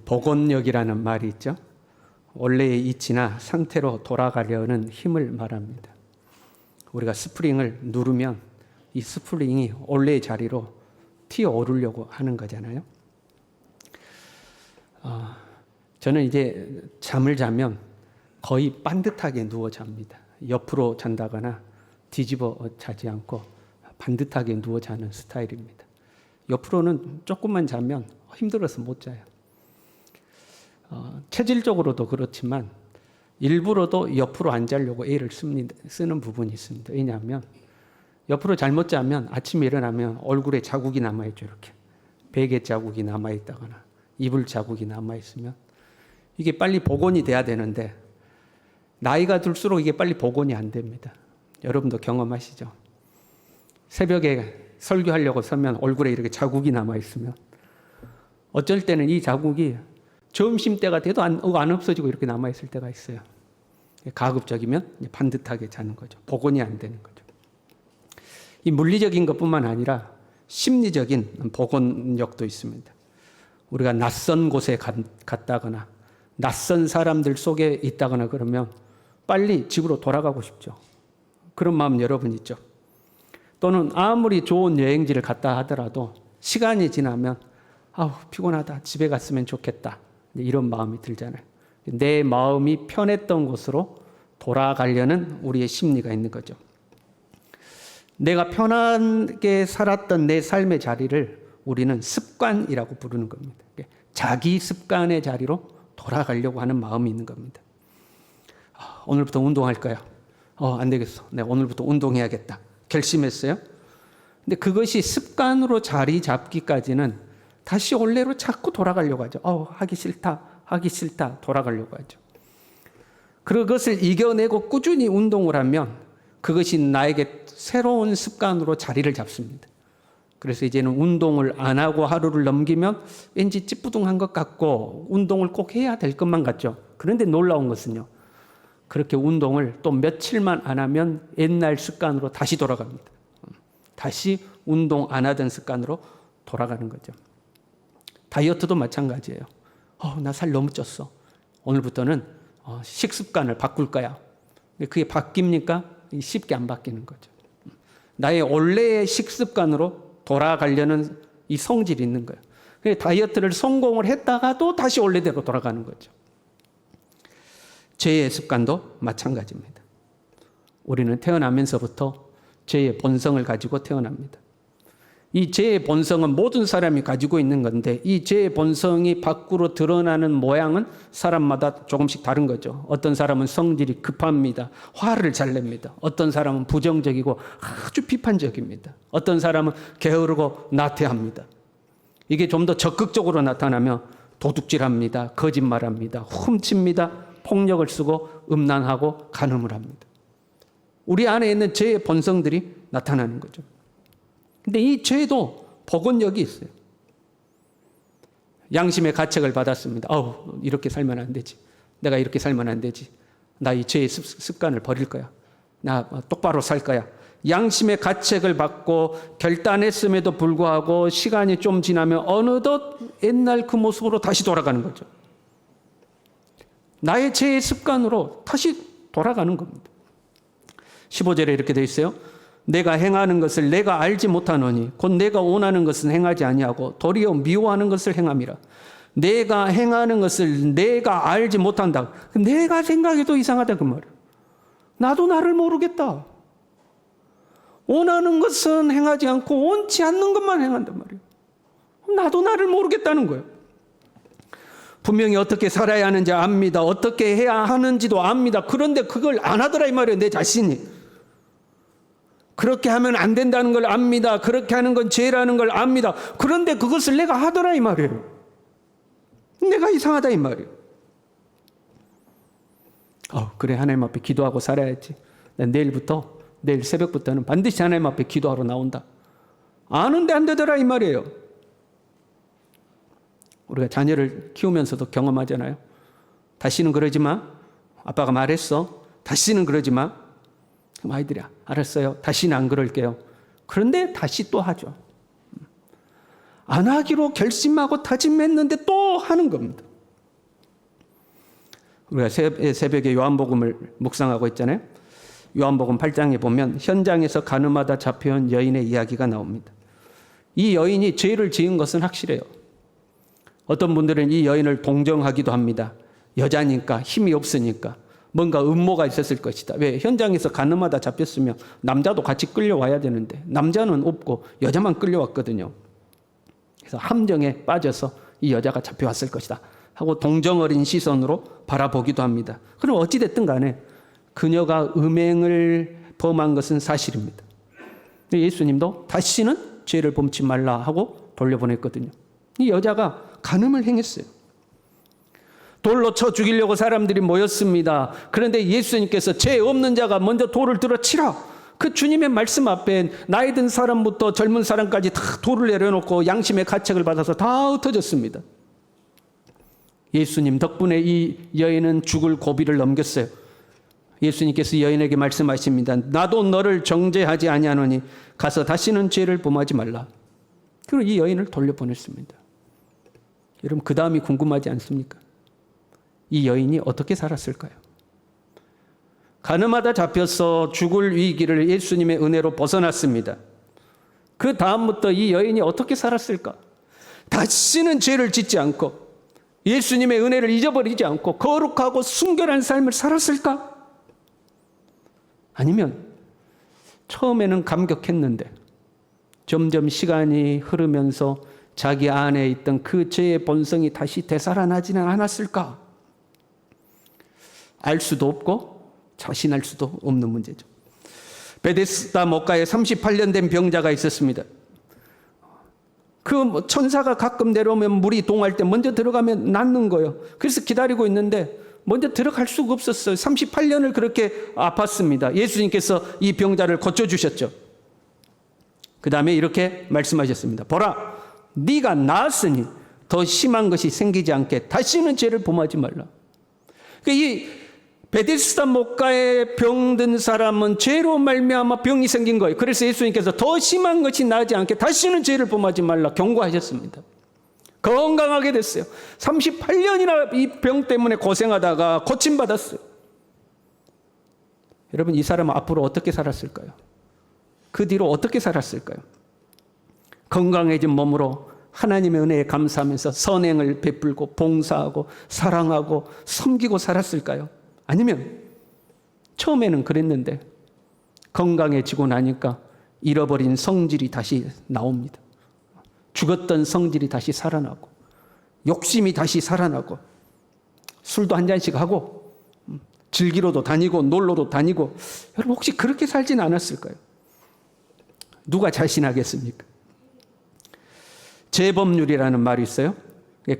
복원력이라는 말이 있죠. 원래의 이치나 상태로 돌아가려는 힘을 말합니다. 우리가 스프링을 누르면 이 스프링이 원래의 자리로 튀어오르려고 하는 거잖아요. 저는 이제 잠을 자면 거의 반듯하게 누워 잡니다. 옆으로 잔다거나 뒤집어 자지 않고 반듯하게 누워 자는 스타일입니다. 옆으로는 조금만 자면 힘들어서 못 자요. 체질적으로도 그렇지만 일부러도 옆으로 안 자려고 애를 쓰는 부분이 있습니다. 왜냐하면 옆으로 잘못 자면 아침에 일어나면 얼굴에 자국이 남아있죠. 이렇게 베개 자국이 남아있다거나 이불 자국이 남아있으면 이게 빨리 복원이 돼야 되는데 나이가 들수록 이게 빨리 복원이 안 됩니다. 여러분도 경험하시죠? 새벽에 설교하려고 서면 얼굴에 이렇게 자국이 남아있으면 어쩔 때는 이 자국이 점심때가 돼도 안 없어지고 이렇게 남아있을 때가 있어요. 가급적이면 반듯하게 자는 거죠. 복원이 안 되는 거죠. 이 물리적인 것뿐만 아니라 심리적인 복원력도 있습니다. 우리가 낯선 곳에 갔다거나 낯선 사람들 속에 있다거나 그러면 빨리 집으로 돌아가고 싶죠. 그런 마음 여러분 있죠. 또는 아무리 좋은 여행지를 갔다 하더라도 시간이 지나면 피곤하다, 집에 갔으면 좋겠다, 이런 마음이 들잖아요. 내 마음이 편했던 곳으로 돌아가려는 우리의 심리가 있는 거죠. 내가 편하게 살았던 내 삶의 자리를 우리는 습관이라고 부르는 겁니다. 자기 습관의 자리로 돌아가려고 하는 마음이 있는 겁니다. 오늘부터 운동할까요? 안 되겠어. 내가 오늘부터 운동해야겠다. 결심했어요. 근데 그것이 습관으로 자리 잡기까지는 다시 원래로 자꾸 돌아가려고 하죠. 하기 싫다 돌아가려고 하죠. 그것을 이겨내고 꾸준히 운동을 하면 그것이 나에게 새로운 습관으로 자리를 잡습니다. 그래서 이제는 운동을 안 하고 하루를 넘기면 왠지 찌뿌둥한 것 같고 운동을 꼭 해야 될 것만 같죠. 그런데 놀라운 것은요, 그렇게 운동을 또 며칠만 안 하면 옛날 습관으로 다시 돌아갑니다. 다시 운동 안 하던 습관으로 돌아가는 거죠. 다이어트도 마찬가지예요. 나 살 너무 쪘어. 오늘부터는 식습관을 바꿀 거야. 근데 그게 바뀝니까? 쉽게 안 바뀌는 거죠. 나의 원래의 식습관으로 돌아가려는 이 성질이 있는 거예요. 그래서 다이어트를 성공을 했다가도 다시 원래대로 돌아가는 거죠. 죄의 습관도 마찬가지입니다. 우리는 태어나면서부터 죄의 본성을 가지고 태어납니다. 이 죄의 본성은 모든 사람이 가지고 있는 건데 이 죄의 본성이 밖으로 드러나는 모양은 사람마다 조금씩 다른 거죠. 어떤 사람은 성질이 급합니다. 화를 잘 냅니다. 어떤 사람은 부정적이고 아주 비판적입니다. 어떤 사람은 게으르고 나태합니다. 이게 좀 더 적극적으로 나타나면 도둑질합니다. 거짓말합니다. 훔칩니다. 폭력을 쓰고 음란하고 간음을 합니다. 우리 안에 있는 죄의 본성들이 나타나는 거죠. 근데 이 죄도 복원력이 있어요. 양심의 가책을 받았습니다. 이렇게 살면 안 되지. 내가 이렇게 살면 안 되지. 나 이 죄의 습관을 버릴 거야. 나 똑바로 살 거야. 양심의 가책을 받고 결단했음에도 불구하고 시간이 좀 지나면 어느덧 옛날 그 모습으로 다시 돌아가는 거죠. 나의 죄의 습관으로 다시 돌아가는 겁니다. 15절에 이렇게 되어 있어요. 내가 행하는 것을 내가 알지 못하노니 곧 내가 원하는 것은 행하지 아니하고 도리어 미워하는 것을 행함이라. 내가 행하는 것을 내가 알지 못한다. 내가 생각해도 이상하다 그 말이에요. 나도 나를 모르겠다. 원하는 것은 행하지 않고 원치 않는 것만 행한단 말이에요. 나도 나를 모르겠다는 거예요. 분명히 어떻게 살아야 하는지 압니다. 어떻게 해야 하는지도 압니다. 그런데 그걸 안 하더라 이 말이에요. 내 자신이. 그렇게 하면 안 된다는 걸 압니다. 그렇게 하는 건 죄라는 걸 압니다. 그런데 그것을 내가 하더라 이 말이에요. 내가 이상하다 이 말이에요. 그래 하나님 앞에 기도하고 살아야지. 내일 새벽부터는 반드시 하나님 앞에 기도하러 나온다. 아는데 안 되더라 이 말이에요. 우리가 자녀를 키우면서도 경험하잖아요. 다시는 그러지 마. 아빠가 말했어. 다시는 그러지 마. 그럼 아이들이 알았어요. 다시는 안 그럴게요. 그런데 다시 또 하죠. 안 하기로 결심하고 다짐했는데 또 하는 겁니다. 우리가 새벽에 요한복음을 묵상하고 있잖아요. 요한복음 8장에 보면 현장에서 가늠하다 잡혀온 여인의 이야기가 나옵니다. 이 여인이 죄를 지은 것은 확실해요. 어떤 분들은 이 여인을 동정하기도 합니다. 여자니까, 힘이 없으니까 뭔가 음모가 있었을 것이다. 왜? 현장에서 가늠하다 잡혔으면 남자도 같이 끌려와야 되는데 남자는 없고 여자만 끌려왔거든요. 그래서 함정에 빠져서 이 여자가 잡혀왔을 것이다 하고 동정 어린 시선으로 바라보기도 합니다. 그럼 어찌됐든 간에 그녀가 음행을 범한 것은 사실입니다. 예수님도 다시는 죄를 범치 말라 하고 돌려보냈거든요. 이 여자가 간음을 행했어요. 돌로 쳐 죽이려고 사람들이 모였습니다. 그런데 예수님께서 죄 없는 자가 먼저 돌을 들어 치라. 그 주님의 말씀 앞에 나이 든 사람부터 젊은 사람까지 다 돌을 내려놓고 양심의 가책을 받아서 다 흩어졌습니다. 예수님 덕분에 이 여인은 죽을 고비를 넘겼어요. 예수님께서 여인에게 말씀하십니다. 나도 너를 정죄하지 아니하노니 가서 다시는 죄를 범하지 말라. 그리고 이 여인을 돌려보냈습니다. 여러분 그 다음이 궁금하지 않습니까? 이 여인이 어떻게 살았을까요? 가늠하다 잡혀서 죽을 위기를 예수님의 은혜로 벗어났습니다. 그 다음부터 이 여인이 어떻게 살았을까? 다시는 죄를 짓지 않고 예수님의 은혜를 잊어버리지 않고 거룩하고 순결한 삶을 살았을까? 아니면 처음에는 감격했는데 점점 시간이 흐르면서 자기 안에 있던 그 죄의 본성이 다시 되살아나지는 않았을까? 알 수도 없고 자신할 수도 없는 문제죠. 베데스다 목가에 38년 된 병자가 있었습니다. 그 천사가 가끔 내려오면 물이 동할 때 먼저 들어가면 낫는 거예요. 그래서 기다리고 있는데 먼저 들어갈 수가 없었어요. 38년을 그렇게 아팠습니다. 예수님께서 이 병자를 고쳐주셨죠. 그 다음에 이렇게 말씀하셨습니다. 보라, 네가 나았으니 더 심한 것이 생기지 않게 다시는 죄를 범하지 말라. 이 베데스다 목가에 병든 사람은 죄로 말미암아 병이 생긴 거예요. 그래서 예수님께서 더 심한 것이 나지 않게 다시는 죄를 범하지 말라 경고하셨습니다. 건강하게 됐어요. 38년이나 이 병 때문에 고생하다가 고침받았어요. 여러분 이 사람은 앞으로 어떻게 살았을까요? 그 뒤로 어떻게 살았을까요? 건강해진 몸으로 하나님의 은혜에 감사하면서 선행을 베풀고 봉사하고 사랑하고 섬기고 살았을까요? 아니면 처음에는 그랬는데 건강해지고 나니까 잃어버린 성질이 다시 나옵니다. 죽었던 성질이 다시 살아나고 욕심이 다시 살아나고 술도 한 잔씩 하고 즐기러도 다니고 놀러도 다니고 여러분 혹시 그렇게 살진 않았을까요? 누가 자신하겠습니까? 재범률이라는 말이 있어요.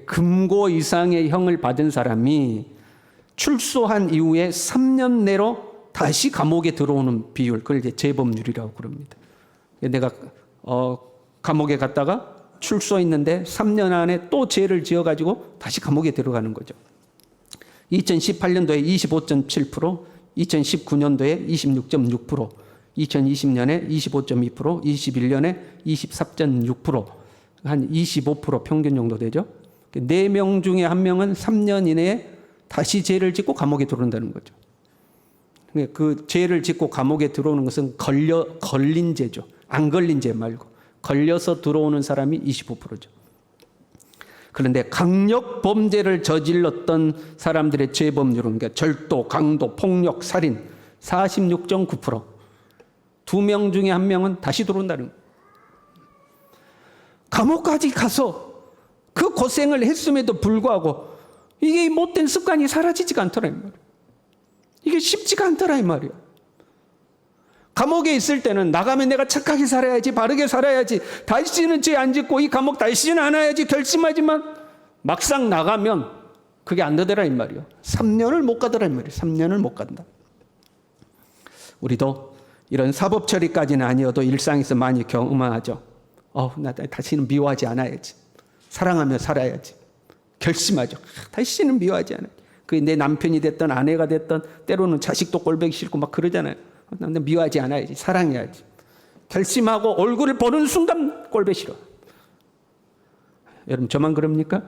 금고 이상의 형을 받은 사람이 출소한 이후에 3년 내로 다시 감옥에 들어오는 비율, 그걸 이제 재범률이라고 그럽니다. 내가 감옥에 갔다가 출소했는데 3년 안에 또 죄를 지어가지고 다시 감옥에 들어가는 거죠. 2018년도에 25.7%, 2019년도에 26.6%, 2020년에 25.2%, 21년에 24.6%, 한 25% 평균 정도 되죠. 4명 중에 1명은 3년 이내에 다시 죄를 짓고 감옥에 들어온다는 거죠. 그 죄를 짓고 감옥에 들어오는 것은 걸린 죄죠. 안 걸린 죄 말고 걸려서 들어오는 사람이 25%죠. 그런데 강력 범죄를 저질렀던 사람들의 재범률은 절도, 강도, 폭력, 살인 46.9%. 2명 중에 1명은 다시 들어온다는 거예요. 감옥까지 가서 그 고생을 했음에도 불구하고 이게 못된 습관이 사라지지가 않더라 이 말이에요. 이게 쉽지가 않더라 이 말이에요. 감옥에 있을 때는 나가면 내가 착하게 살아야지, 바르게 살아야지, 다시는 죄 안 짓고 이 감옥 다시는 안 와야지 결심하지만 막상 나가면 그게 안 되더라 이 말이에요. 3년을 못 가더라 이 말이에요. 3년을 못 간다. 우리도 이런 사법 처리까지는 아니어도 일상에서 많이 경험하죠. 나 다시는 미워하지 않아야지. 사랑하며 살아야지. 결심하죠. 다시는 미워하지 않아야지. 그게 내 남편이 됐든 아내가 됐든 때로는 자식도 꼴보기 싫고 막 그러잖아요. 나 미워하지 않아야지. 사랑해야지. 결심하고 얼굴을 보는 순간 꼴보기 싫어. 여러분 저만 그럽니까?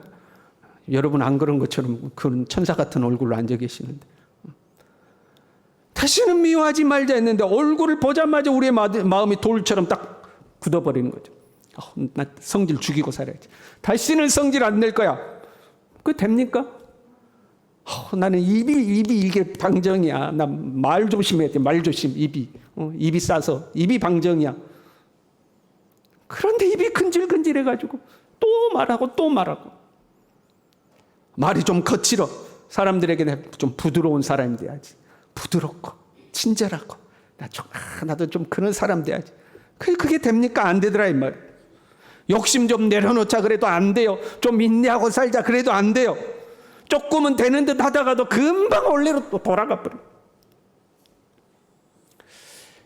여러분 안 그런 것처럼 그런 천사 같은 얼굴로 앉아 계시는데. 다시는 미워하지 말자 했는데 얼굴을 보자마자 우리의 마음이 돌처럼 딱 굳어버리는 거죠. 나 성질 죽이고 살아야지. 다시는 성질 안 낼 거야. 그거 됩니까? 나는 입이 이게 방정이야. 나 말 조심해야 돼. 말 조심. 입이 싸서 입이 방정이야. 그런데 입이 근질근질해가지고 또 말하고 말이 좀 거칠어. 사람들에게 좀 부드러운 사람이 돼야지. 부드럽고 친절하고 나도 좀 그런 사람 돼야지. 그게 됩니까? 안 되더라 이 말. 욕심 좀 내려놓자 그래도 안 돼요. 좀 인내하고 살자 그래도 안 돼요. 조금은 되는 듯 하다가도 금방 원래로 또 돌아가 버려.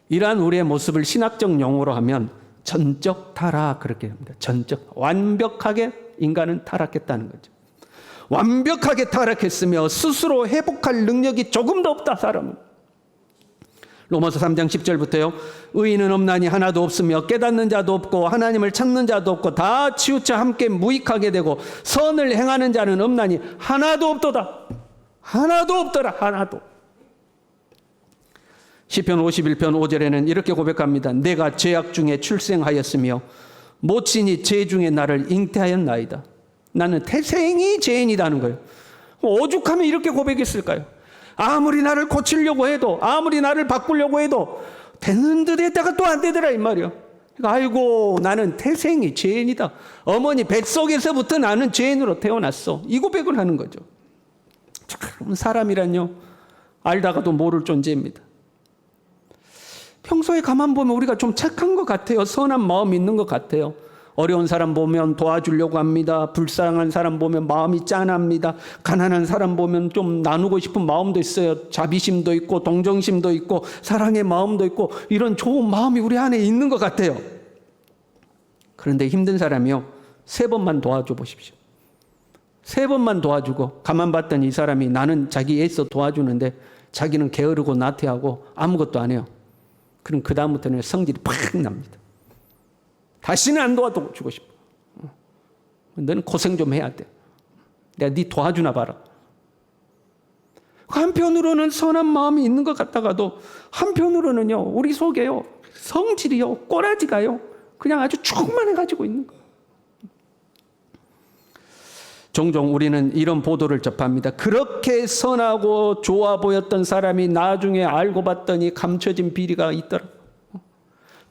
이러한 우리의 모습을 신학적 용어로 하면 전적 타락 그렇게 합니다. 전적, 완벽하게 인간은 타락했다는 거죠. 완벽하게 타락했으며 스스로 회복할 능력이 조금도 없다 사람은. 로마서 3장 10절부터요. 의인은 없나니 하나도 없으며 깨닫는 자도 없고 하나님을 찾는 자도 없고 다 치우쳐 함께 무익하게 되고 선을 행하는 자는 없나니 하나도 없도다. 하나도 없더라. 하나도. 시편 51편 5절에는 이렇게 고백합니다. 내가 죄악 중에 출생하였으며 모친이 죄 중에 나를 잉태하였나이다. 나는 태생이 죄인이라는 거예요. 오죽하면 이렇게 고백했을까요? 아무리 나를 고치려고 해도 아무리 나를 바꾸려고 해도 되는 듯 했다가 또 안 되더라 이 말이요. 아이고 나는 태생이 죄인이다. 어머니 뱃속에서부터 나는 죄인으로 태어났어. 이 고백을 하는 거죠. 참 사람이란요 알다가도 모를 존재입니다. 평소에 가만 보면 우리가 좀 착한 것 같아요. 선한 마음이 있는 것 같아요. 어려운 사람 보면 도와주려고 합니다. 불쌍한 사람 보면 마음이 짠합니다. 가난한 사람 보면 좀 나누고 싶은 마음도 있어요. 자비심도 있고 동정심도 있고 사랑의 마음도 있고 이런 좋은 마음이 우리 안에 있는 것 같아요. 그런데 힘든 사람이요 3번만 도와줘 보십시오. 3번만 도와주고 가만 봤더니 이 사람이 나는 자기 애써 도와주는데 자기는 게으르고 나태하고 아무것도 안 해요. 그럼 그 다음부터는 성질이 팍 납니다. 다시는 안 도와주고 싶어. 너는 고생 좀 해야 돼. 내가 네 도와주나 봐라. 한편으로는 선한 마음이 있는 것 같다가도 한편으로는요 우리 속에요 성질이요 꼬라지가요 그냥 아주 충만해가지고 있는 거예요. 종종 우리는 이런 보도를 접합니다. 그렇게 선하고 좋아 보였던 사람이 나중에 알고 봤더니 감춰진 비리가 있더라.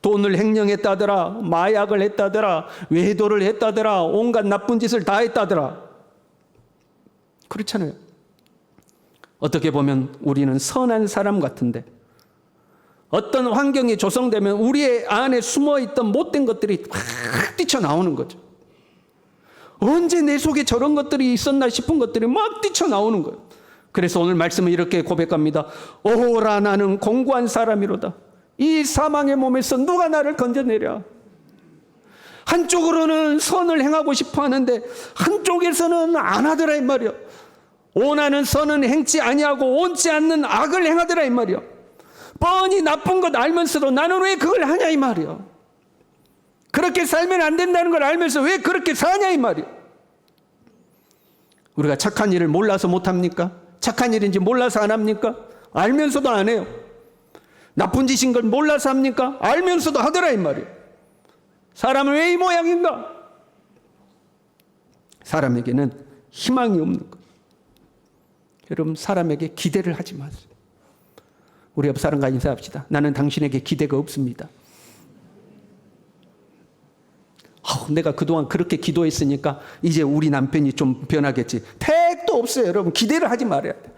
돈을 횡령했다더라, 마약을 했다더라, 외도를 했다더라, 온갖 나쁜 짓을 다 했다더라. 그렇잖아요. 어떻게 보면 우리는 선한 사람 같은데 어떤 환경이 조성되면 우리의 안에 숨어있던 못된 것들이 확 뛰쳐나오는 거죠. 언제 내 속에 저런 것들이 있었나 싶은 것들이 막 뛰쳐나오는 거예요. 그래서 오늘 말씀은 이렇게 고백합니다. 오라 나는 공고한 사람이로다. 이 사망의 몸에서 누가 나를 건져내랴. 한쪽으로는 선을 행하고 싶어 하는데 한쪽에서는 안 하더라 이 말이야. 원하는 선은 행치 아니하고 원치 않는 악을 행하더라 이 말이야. 뻔히 나쁜 것 알면서도 나는 왜 그걸 하냐 이 말이야. 그렇게 살면 안 된다는 걸 알면서 왜 그렇게 사냐 이 말이야. 우리가 착한 일을 몰라서 못합니까? 착한 일인지 몰라서 안 합니까? 알면서도 안 해요. 나쁜 짓인 걸 몰라서 합니까? 알면서도 하더라 이 말이에요. 사람은 왜 이 모양인가? 사람에게는 희망이 없는 거예요. 여러분 사람에게 기대를 하지 마세요. 우리 옆 사람과 인사합시다. 나는 당신에게 기대가 없습니다. 내가 그동안 그렇게 기도했으니까 이제 우리 남편이 좀 변하겠지. 택도 없어요. 여러분 기대를 하지 말아야 돼.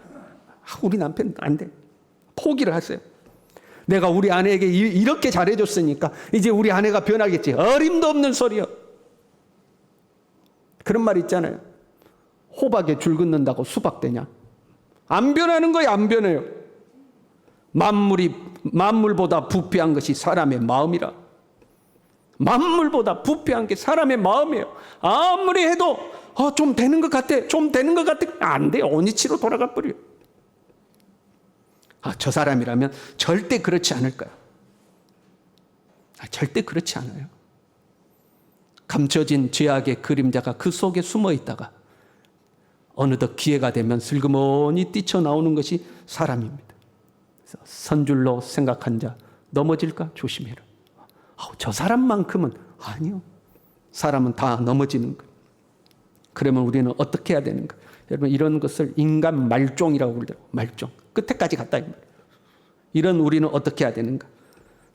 우리 남편 안 돼. 포기를 하세요. 내가 우리 아내에게 이렇게 잘해줬으니까 이제 우리 아내가 변하겠지. 어림도 없는 소리요. 그런 말 있잖아요. 호박에 줄 긋는다고 수박 되냐. 안 변하는 거예요. 안 변해요. 만물보다 부패한 것이 사람의 마음이라. 만물보다 부패한 게 사람의 마음이에요. 아무리 해도 좀 되는 것 같아. 좀 되는 것 같아. 안 돼요. 온이치로 돌아가 버려요. 저 사람이라면 절대 그렇지 않을까요? 절대 그렇지 않아요. 감춰진 죄악의 그림자가 그 속에 숨어 있다가 어느덧 기회가 되면 슬그머니 뛰쳐나오는 것이 사람입니다. 그래서 선줄로 생각한 자 넘어질까 조심해라. 저 사람만큼은 아니요. 사람은 다 넘어지는 거예요. 그러면 우리는 어떻게 해야 되는가? 여러분 이런 것을 인간 말종이라고 부르더라고요. 말종. 끝에까지 갔다. 이런 우리는 어떻게 해야 되는가?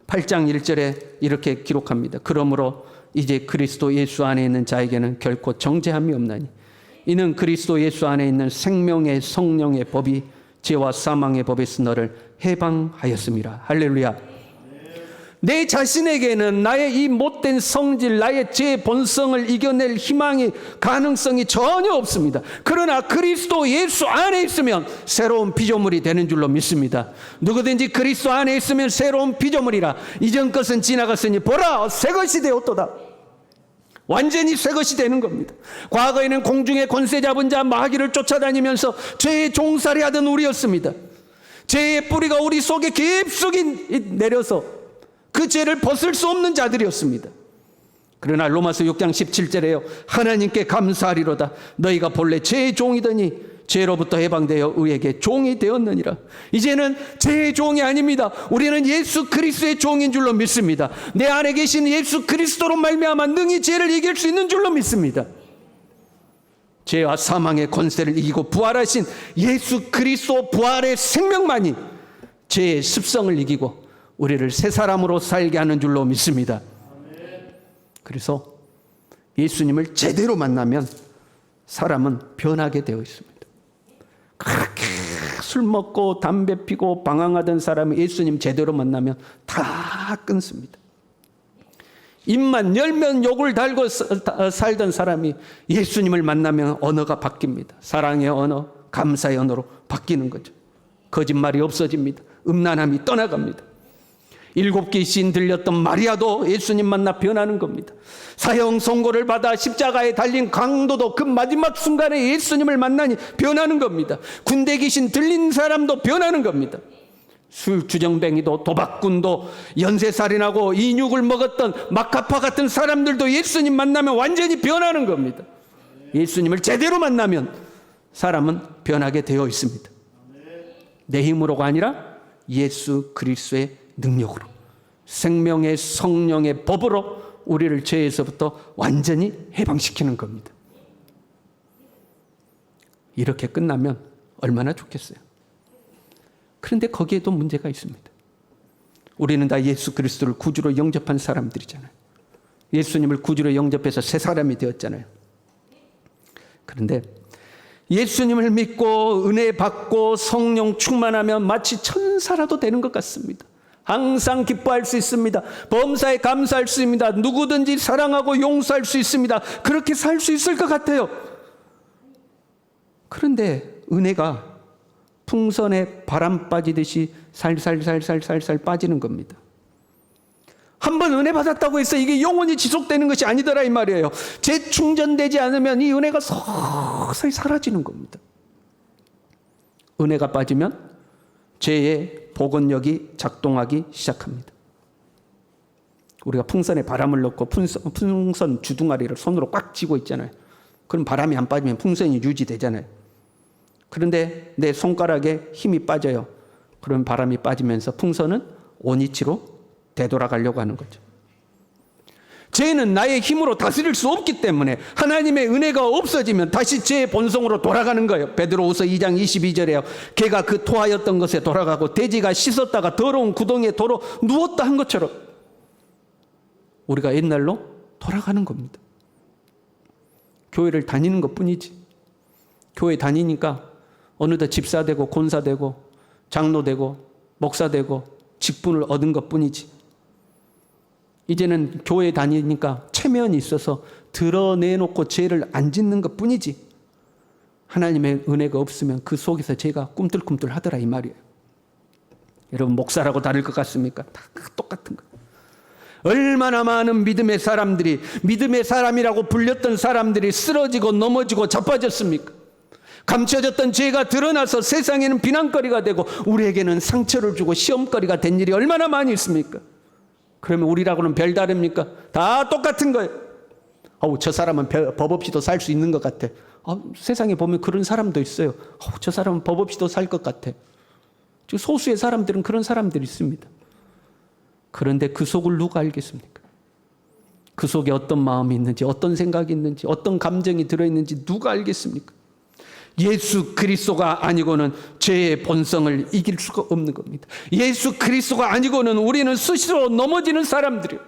8장 1절에 이렇게 기록합니다. 그러므로 이제 그리스도 예수 안에 있는 자에게는 결코 정죄함이 없나니 이는 그리스도 예수 안에 있는 생명의 성령의 법이 죄와 사망의 법에서 너를 해방하였음이라. 할렐루야. 내 자신에게는 나의 이 못된 성질, 나의 죄 본성을 이겨낼 희망이, 가능성이 전혀 없습니다. 그러나 그리스도 예수 안에 있으면 새로운 피조물이 되는 줄로 믿습니다. 누구든지 그리스도 안에 있으면 새로운 피조물이라. 이전 것은 지나갔으니 보라 새 것이 되었도다. 완전히 새 것이 되는 겁니다. 과거에는 공중의 권세 잡은 자 마귀를 쫓아다니면서 죄의 종살이 하던 우리였습니다. 죄의 뿌리가 우리 속에 깊숙이 내려서 그 죄를 벗을 수 없는 자들이었습니다. 그러나 로마서 6장 17절에요. 하나님께 감사하리로다. 너희가 본래 죄의 종이더니 죄로부터 해방되어 의에게 종이 되었느니라. 이제는 죄의 종이 아닙니다. 우리는 예수 그리스도의 종인 줄로 믿습니다. 내 안에 계신 예수 그리스도로 말미암아 능히 죄를 이길 수 있는 줄로 믿습니다. 죄와 사망의 권세를 이기고 부활하신 예수 그리스도 부활의 생명만이 죄의 습성을 이기고 우리를 새 사람으로 살게 하는 줄로 믿습니다. 그래서 예수님을 제대로 만나면 사람은 변하게 되어 있습니다. 그렇게 술 먹고 담배 피고 방황하던 사람이 예수님 제대로 만나면 다 끊습니다. 입만 열면 욕을 달고 살던 사람이 예수님을 만나면 언어가 바뀝니다. 사랑의 언어, 감사의 언어로 바뀌는 거죠. 거짓말이 없어집니다. 음란함이 떠나갑니다. 7개의 신 들렸던 마리아도 예수님 만나 변하는 겁니다. 사형 선고를 받아 십자가에 달린 강도도 그 마지막 순간에 예수님을 만나니 변하는 겁니다. 군대 귀신 들린 사람도 변하는 겁니다. 술 주정뱅이도 도박꾼도 연쇄살인하고 인육을 먹었던 마카파 같은 사람들도 예수님 만나면 완전히 변하는 겁니다. 예수님을 제대로 만나면 사람은 변하게 되어 있습니다. 내 힘으로가 아니라 예수 그리스도의 능력으로, 생명의 성령의 법으로 우리를 죄에서부터 완전히 해방시키는 겁니다. 이렇게 끝나면 얼마나 좋겠어요. 그런데 거기에도 문제가 있습니다. 우리는 다 예수 그리스도를 구주로 영접한 사람들이잖아요. 예수님을 구주로 영접해서 새 사람이 되었잖아요. 그런데 예수님을 믿고 은혜 받고 성령 충만하면 마치 천사라도 되는 것 같습니다. 항상 기뻐할 수 있습니다. 범사에 감사할 수 있습니다. 누구든지 사랑하고 용서할 수 있습니다. 그렇게 살 수 있을 것 같아요. 그런데 은혜가 풍선에 바람 빠지듯이 살살살살살살 빠지는 겁니다. 한번 은혜 받았다고 해서 이게 영원히 지속되는 것이 아니더라 이 말이에요. 재충전되지 않으면 이 은혜가 서서히 사라지는 겁니다. 은혜가 빠지면 죄의 복원력이 작동하기 시작합니다. 우리가 풍선에 바람을 넣고 풍선 주둥아리를 손으로 꽉 쥐고 있잖아요. 그럼 바람이 안 빠지면 풍선이 유지되잖아요. 그런데 내 손가락에 힘이 빠져요. 그러면 바람이 빠지면서 풍선은 원위치로 되돌아가려고 하는 거죠. 죄는 나의 힘으로 다스릴 수 없기 때문에 하나님의 은혜가 없어지면 다시 죄의 본성으로 돌아가는 거예요. 베드로후서 2장 22절에요. 개가 그 토하였던 것에 돌아가고 돼지가 씻었다가 더러운 구덩이에 도로 누웠다 한 것처럼 우리가 옛날로 돌아가는 겁니다. 교회를 다니는 것뿐이지. 교회 다니니까 어느덧 집사되고 권사되고 장로되고 목사되고 직분을 얻은 것뿐이지. 이제는 교회 다니니까 체면이 있어서 드러내놓고 죄를 안 짓는 것뿐이지. 하나님의 은혜가 없으면 그 속에서 죄가 꿈틀꿈틀 하더라 이 말이에요. 여러분 목사라고 다를 것 같습니까? 다 똑같은 거예요. 얼마나 많은 믿음의 사람들이, 믿음의 사람이라고 불렸던 사람들이 쓰러지고 넘어지고 자빠졌습니까? 감춰졌던 죄가 드러나서 세상에는 비난거리가 되고 우리에게는 상처를 주고 시험거리가 된 일이 얼마나 많이 있습니까? 그러면 우리라고는 별다릅니까? 다 똑같은 거예요. 저 사람은 법 없이도 살 수 있는 것 같아. 세상에 보면 그런 사람도 있어요. 저 사람은 법 없이도 살 것 같아. 소수의 사람들은 그런 사람들이 있습니다. 그런데 그 속을 누가 알겠습니까? 그 속에 어떤 마음이 있는지, 어떤 생각이 있는지, 어떤 감정이 들어있는지 누가 알겠습니까? 예수 그리스도가 아니고는 죄의 본성을 이길 수가 없는 겁니다. 예수 그리스도가 아니고는 우리는 스스로 넘어지는 사람들이에요.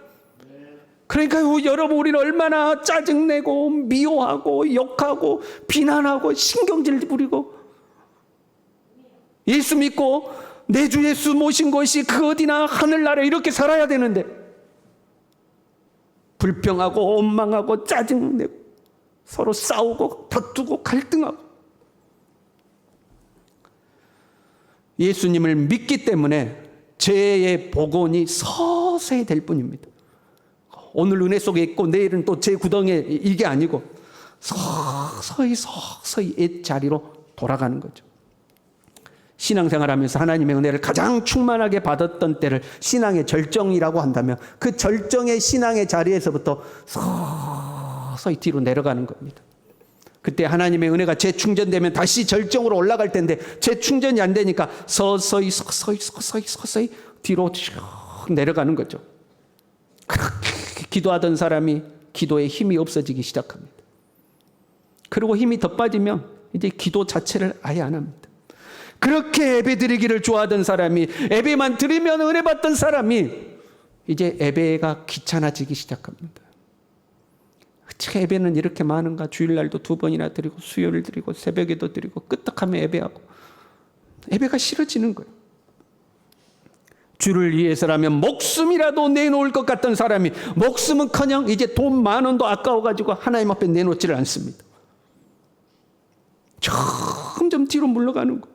그러니까 여러분, 우리는 얼마나 짜증내고 미워하고 욕하고 비난하고 신경질 부리고, 예수 믿고 내 주 예수 모신 것이 그 어디나 하늘나라에 이렇게 살아야 되는데 불평하고 원망하고 짜증내고 서로 싸우고 다투고 갈등하고, 예수님을 믿기 때문에 죄의 복원이 서서히 될 뿐입니다. 오늘 은혜 속에 있고 내일은 또 제 구덩이에, 이게 아니고 서서히 옛 자리로 돌아가는 거죠. 신앙생활하면서 하나님의 은혜를 가장 충만하게 받았던 때를 신앙의 절정이라고 한다면, 그 절정의 신앙의 자리에서부터 서서히 뒤로 내려가는 겁니다. 그때 하나님의 은혜가 재충전되면 다시 절정으로 올라갈 텐데 재충전이 안 되니까 서서히 뒤로 쭉 내려가는 거죠. 그렇게 기도하던 사람이 기도에 힘이 없어지기 시작합니다. 그리고 힘이 더 빠지면 이제 기도 자체를 아예 안 합니다. 그렇게 예배 드리기를 좋아하던 사람이, 예배만 드리면 은혜 받던 사람이 이제 예배가 귀찮아지기 시작합니다. 예배는 이렇게 많은가? 주일날도 2번이나 드리고 수요일 드리고 새벽에도 드리고 끄떡하면 예배하고, 예배가 싫어지는 거예요. 주를 위해서라면 목숨이라도 내놓을 것 같던 사람이 목숨은커녕 이제 돈 10,000원도 아까워가지고 하나님 앞에 내놓지를 않습니다. 점점 뒤로 물러가는 거예요.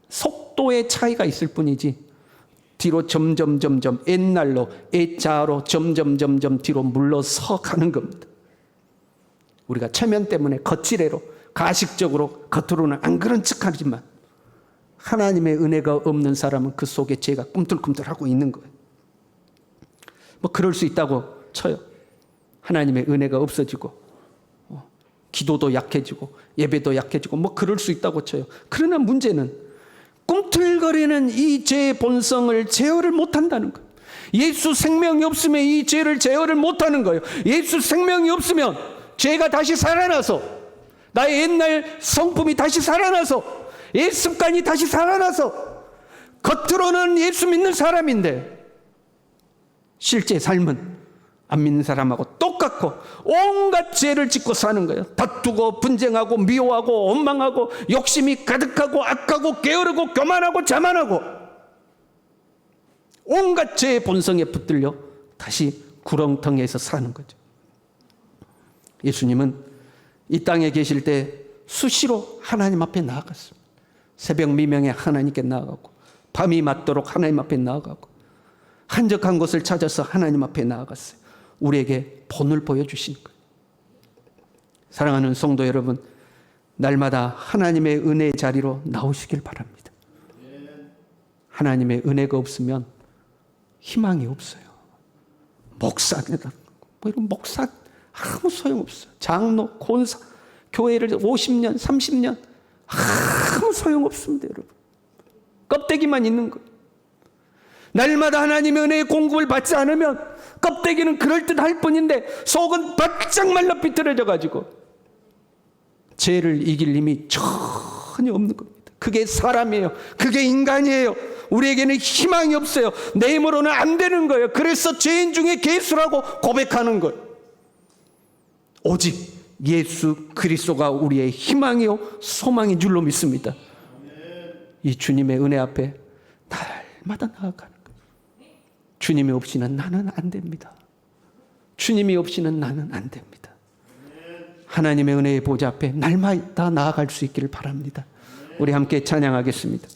속도의 차이가 있을 뿐이지 뒤로 점점 옛날로 애자로 점점 뒤로 물러서 가는 겁니다. 우리가 체면 때문에 거칠애로 가식적으로 겉으로는 안 그런 척하지만 하나님의 은혜가 없는 사람은 그 속에 죄가 꿈틀꿈틀하고 있는 거예요. 그럴 수 있다고 쳐요. 하나님의 은혜가 없어지고 기도도 약해지고 예배도 약해지고 그럴 수 있다고 쳐요. 그러나 문제는 꿈틀거리는 이 죄의 본성을 제어를 못한다는 거예요. 예수 생명이 없으면 이 죄를 제어를 못하는 거예요. 예수 생명이 없으면 죄가 다시 살아나서, 나의 옛날 성품이 다시 살아나서, 옛 습관이 다시 살아나서, 겉으로는 예수 믿는 사람인데 실제 삶은 안 믿는 사람하고 똑같고 온갖 죄를 짓고 사는 거예요. 다투고 분쟁하고 미워하고 원망하고 욕심이 가득하고 악하고 게으르고 교만하고 자만하고 온갖 죄의 본성에 붙들려 다시 구렁텅이에서 사는 거죠. 예수님은 이 땅에 계실 때 수시로 하나님 앞에 나아갔습니다. 새벽 미명에 하나님께 나아가고, 밤이 맞도록 하나님 앞에 나아가고, 한적한 곳을 찾아서 하나님 앞에 나아갔어요. 우리에게 본을 보여주신 거예요. 사랑하는 성도 여러분, 날마다 하나님의 은혜의 자리로 나오시길 바랍니다. 하나님의 은혜가 없으면 희망이 없어요. 목사다, 이런 목사 아무 소용없어요. 장로, 권사, 교회를 50년, 30년 아무 소용없습니다, 여러분. 껍데기만 있는 거예요. 날마다 하나님의 은혜의 공급을 받지 않으면 껍데기는 그럴듯할 뿐인데 속은 바짝 말라 비틀어져가지고 죄를 이길 힘이 전혀 없는 겁니다. 그게 사람이에요. 그게 인간이에요. 우리에게는 희망이 없어요. 내 힘으로는 안 되는 거예요. 그래서 죄인 중에 괴수라고 고백하는 거예요. 오직 예수 그리스도가 우리의 희망이요 소망인 줄로 믿습니다. 이 주님의 은혜 앞에 날마다 나아가는 거예요. 주님이 없이는 나는 안 됩니다. 주님이 없이는 나는 안 됩니다. 하나님의 은혜의 보좌 앞에 날마다 나아갈 수 있기를 바랍니다. 우리 함께 찬양하겠습니다.